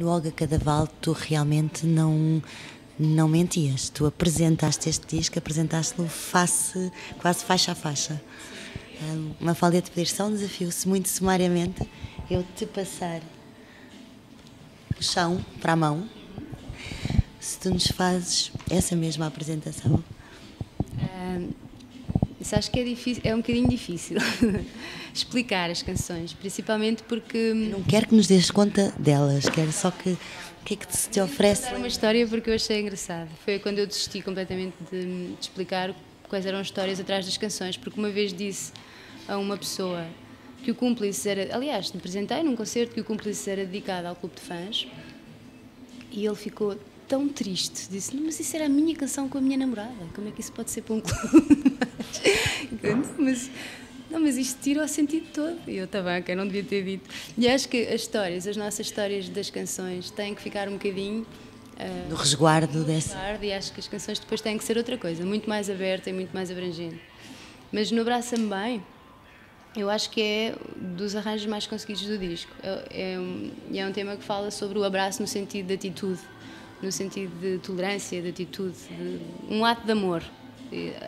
No Olga Cadaval tu realmente não mentias. Tu apresentaste este disco, apresentaste-lo quase faixa a faixa. Mafalda de Pedir só um desafio, se muito sumariamente eu te passar o chão para a mão, se tu nos fazes essa mesma apresentação. Isso acho que é difícil, é um bocadinho difícil explicar as canções, principalmente porque... Não quero que nos des conta delas, quero só que o que é que se te oferece. Vou contar uma história porque eu achei engraçado. Foi quando eu desisti completamente de explicar quais eram as histórias atrás das canções, porque uma vez disse a uma pessoa que o Cúmplices era... Aliás, me apresentei num concerto que o Cúmplices era dedicado ao clube de fãs e ele ficou tão triste. Disse, não, mas isso era a minha canção com a minha namorada. Como é que isso pode ser para um clube? mas isto tira o sentido todo. E eu, tá bem, ok, não devia ter dito. E acho que as nossas histórias das canções têm que ficar um bocadinho... no resguardo dessa... E acho que as canções depois têm que ser outra coisa, muito mais aberta e muito mais abrangente. Mas no Abraça-me Bem, eu acho que é dos arranjos mais conseguidos do disco. É um tema que fala sobre o abraço no sentido de atitude, no sentido de tolerância, de atitude, um ato de amor,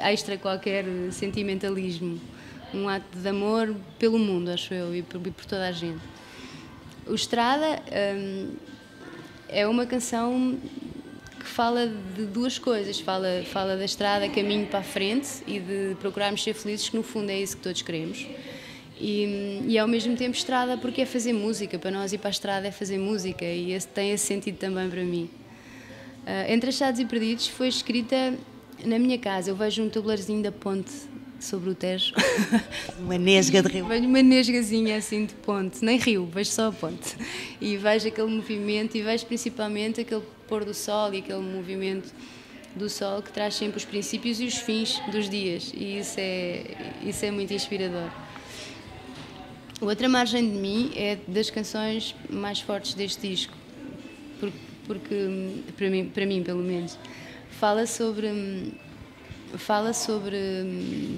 extra qualquer sentimentalismo, um ato de amor pelo mundo, acho eu, e por toda a gente. O Estrada é uma canção que fala de duas coisas, fala da estrada, caminho para a frente e de procurarmos ser felizes, que no fundo é isso que todos queremos. E ao mesmo tempo estrada porque é fazer música, para nós ir para a estrada é fazer música e tem esse sentido também para mim. Entre Achados e Perdidos foi escrita na minha casa. Eu vejo um tabuleirozinho da ponte sobre o Tejo. Uma nesga de rio. Vejo uma nesgazinha assim de ponte, nem rio, vejo só a ponte. E vejo aquele movimento e vejo principalmente aquele pôr do sol e aquele movimento do sol que traz sempre os princípios e os fins dos dias. E isso é muito inspirador. Outra Margem de Mim é das canções mais fortes deste disco, porque para mim pelo menos, fala sobre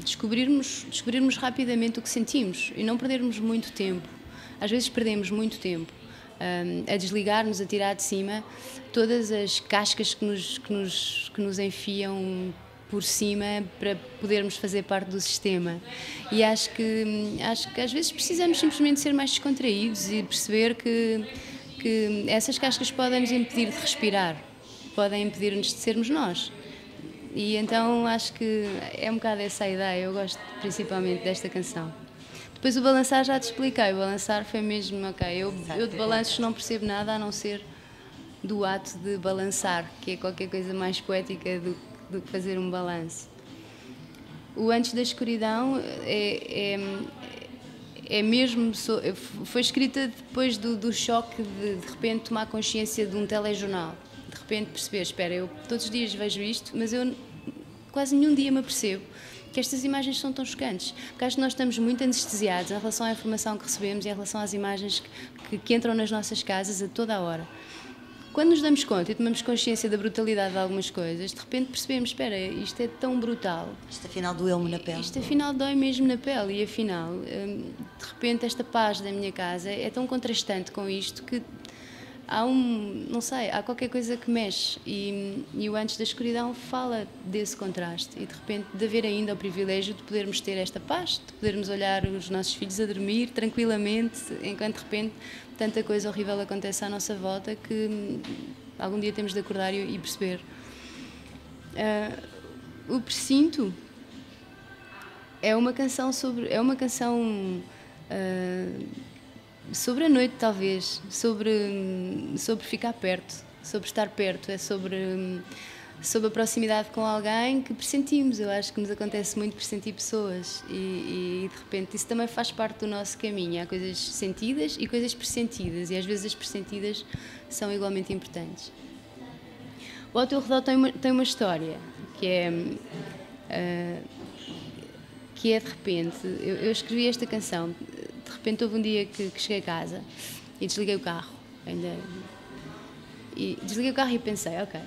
descobrirmos rapidamente o que sentimos e não perdermos muito tempo. Às vezes perdemos muito tempo a desligar-nos, a tirar de cima todas as cascas que nos enfiam por cima para podermos fazer parte do sistema. E acho que às vezes precisamos simplesmente ser mais descontraídos e perceber que essas cascas podem nos impedir de respirar, podem impedir-nos de sermos nós. E então acho que é um bocado essa a ideia, eu gosto principalmente desta canção. Depois o Balançar já te expliquei, o Balançar foi mesmo, ok, eu de balanços não percebo nada a não ser do ato de balançar, que é qualquer coisa mais poética do que fazer um balanço. O Antes da Escuridão é mesmo, foi escrita depois do choque de repente tomar consciência de um telejornal. De repente perceber, espera, eu todos os dias vejo isto, mas eu quase nenhum dia me apercebo que estas imagens são tão chocantes. Porque acho que nós estamos muito anestesiados em relação à informação que recebemos e em relação às imagens que entram nas nossas casas a toda a hora. Quando nos damos conta e tomamos consciência da brutalidade de algumas coisas, de repente percebemos, espera, isto é tão brutal. Isto afinal doeu-me na pele. Isto afinal dói mesmo na pele e afinal, de repente esta paz da minha casa é tão contrastante com isto que há qualquer coisa que mexe e o Antes da Escuridão fala desse contraste e de repente de haver ainda o privilégio de podermos ter esta paz, de podermos olhar os nossos filhos a dormir tranquilamente, enquanto de repente tanta coisa horrível acontece à nossa volta que algum dia temos de acordar e perceber. O Precinto é uma canção sobre a noite, talvez, sobre ficar perto, sobre estar perto, é sobre a proximidade com alguém que pressentimos. Eu acho que nos acontece muito pressentir pessoas e de repente isso também faz parte do nosso caminho. Há coisas sentidas e coisas pressentidas e às vezes as pressentidas são igualmente importantes. O Ao Teu Redor tem uma história que é de repente, eu escrevi esta canção. De repente houve um dia que cheguei a casa e desliguei o carro. E desliguei o carro e pensei, ok,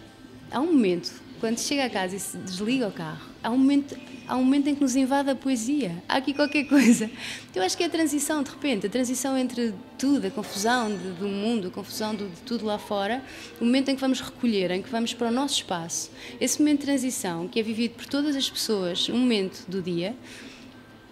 há um momento, quando chega a casa e se desliga o carro, há um momento em que nos invade a poesia. Há aqui qualquer coisa. Eu acho que é a transição, de repente, a transição entre tudo, a confusão do mundo, a confusão de tudo lá fora, o momento em que vamos recolher, em que vamos para o nosso espaço. Esse momento de transição, que é vivido por todas as pessoas, um momento do dia,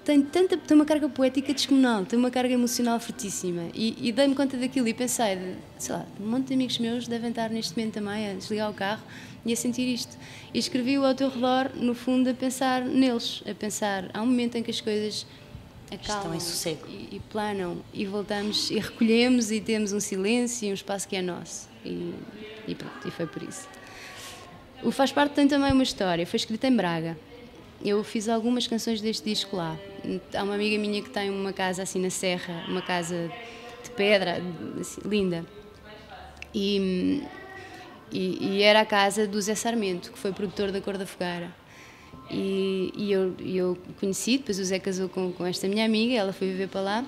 tem uma carga poética descomunal, tem uma carga emocional fortíssima. E dei-me conta daquilo e pensei, sei lá, um monte de amigos meus devem estar neste momento também a desligar o carro e a sentir isto. E escrevi-o ao teu redor, no fundo, a pensar neles, a pensar, há um momento em que as coisas acalmam, estão em sossego e planam, e voltamos, e recolhemos, e temos um silêncio e um espaço que é nosso. E pronto, e foi por isso. O Faz Parte tem também uma história, foi escrito em Braga. Eu fiz algumas canções deste disco lá. Há uma amiga minha que tem uma casa assim na serra, uma casa de pedra, assim, linda. E era a casa do Zé Sarmento, que foi produtor da Cor da Fogueira. E eu conheci, depois o Zé casou com esta minha amiga, ela foi viver para lá.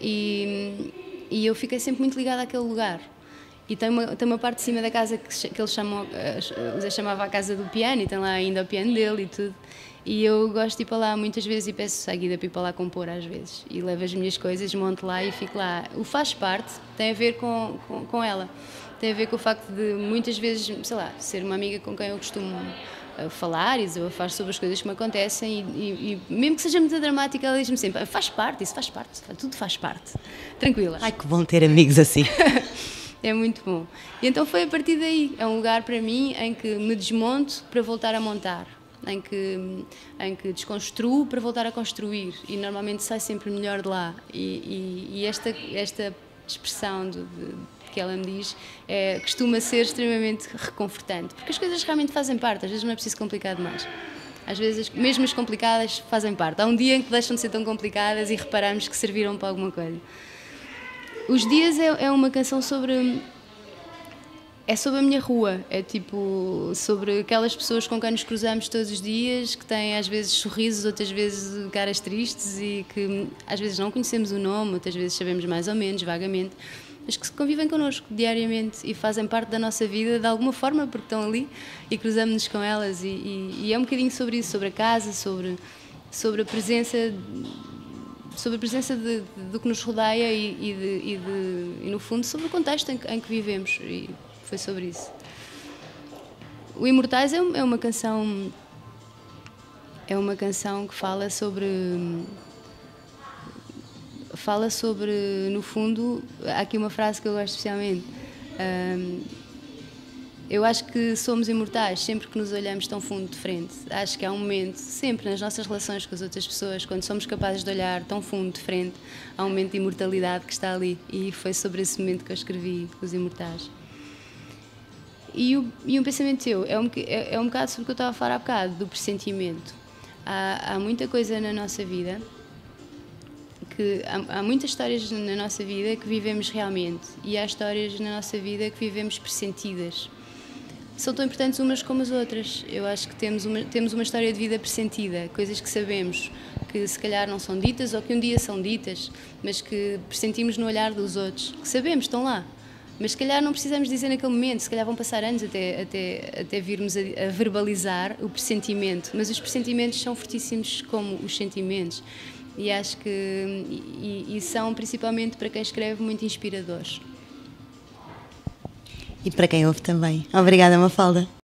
E eu fiquei sempre muito ligada àquele lugar. E tem uma parte de cima da casa que eles chamam, o Zé chamava a casa do piano, e tem lá ainda o piano dele e tudo. E eu gosto de ir para lá muitas vezes e peço à Guida para ir para lá compor às vezes. E levo as minhas coisas, monto lá e fico lá. O Faz Parte tem a ver com ela. Tem a ver com o facto de muitas vezes, sei lá, ser uma amiga com quem eu costumo falar e desabafar sobre as coisas que me acontecem e mesmo que seja muito dramática, ela diz-me sempre, faz parte, isso faz parte, tudo faz parte. Tranquila. Ai, que bom ter amigos assim. É muito bom. E então foi a partir daí. É um lugar para mim em que me desmonto para voltar a montar. Em que desconstruo para voltar a construir. E normalmente sai sempre melhor de lá. E esta expressão que ela me diz costuma ser extremamente reconfortante. Porque as coisas realmente fazem parte. Às vezes não é preciso complicar demais. Às vezes, mesmo as complicadas fazem parte. Há um dia em que deixam de ser tão complicadas e reparamos que serviram para alguma coisa. Os Dias é uma canção sobre a minha rua, é tipo sobre aquelas pessoas com quem nos cruzamos todos os dias, que têm às vezes sorrisos, outras vezes caras tristes e que às vezes não conhecemos o nome, outras vezes sabemos mais ou menos, vagamente, mas que convivem connosco diariamente e fazem parte da nossa vida de alguma forma porque estão ali e cruzamos-nos com elas e é um bocadinho sobre isso, sobre a casa, sobre a presença do que nos rodeia e no fundo, sobre o contexto em que vivemos. E foi sobre isso. O Imortais é uma canção que fala sobre, no fundo, há aqui uma frase que eu gosto especialmente. Eu acho que somos imortais sempre que nos olhamos tão fundo de frente. Acho que há um momento, sempre nas nossas relações com as outras pessoas, quando somos capazes de olhar tão fundo de frente, há um momento de imortalidade que está ali. E foi sobre esse momento que eu escrevi Os Imortais. E um pensamento teu é um bocado sobre o que eu estava a falar há bocado, do pressentimento. Há muita coisa na nossa vida, há muitas histórias na nossa vida que vivemos realmente e há histórias na nossa vida que vivemos pressentidas. São tão importantes umas como as outras. Eu acho que temos uma história de vida pressentida, coisas que sabemos que se calhar não são ditas ou que um dia são ditas, mas que pressentimos no olhar dos outros, que sabemos, estão lá. Mas se calhar não precisamos dizer naquele momento, se calhar vão passar anos até virmos a verbalizar o pressentimento, mas os pressentimentos são fortíssimos como os sentimentos e acho que e são principalmente para quem escreve muito inspiradores. E para quem ouve também. Obrigada, Mafalda.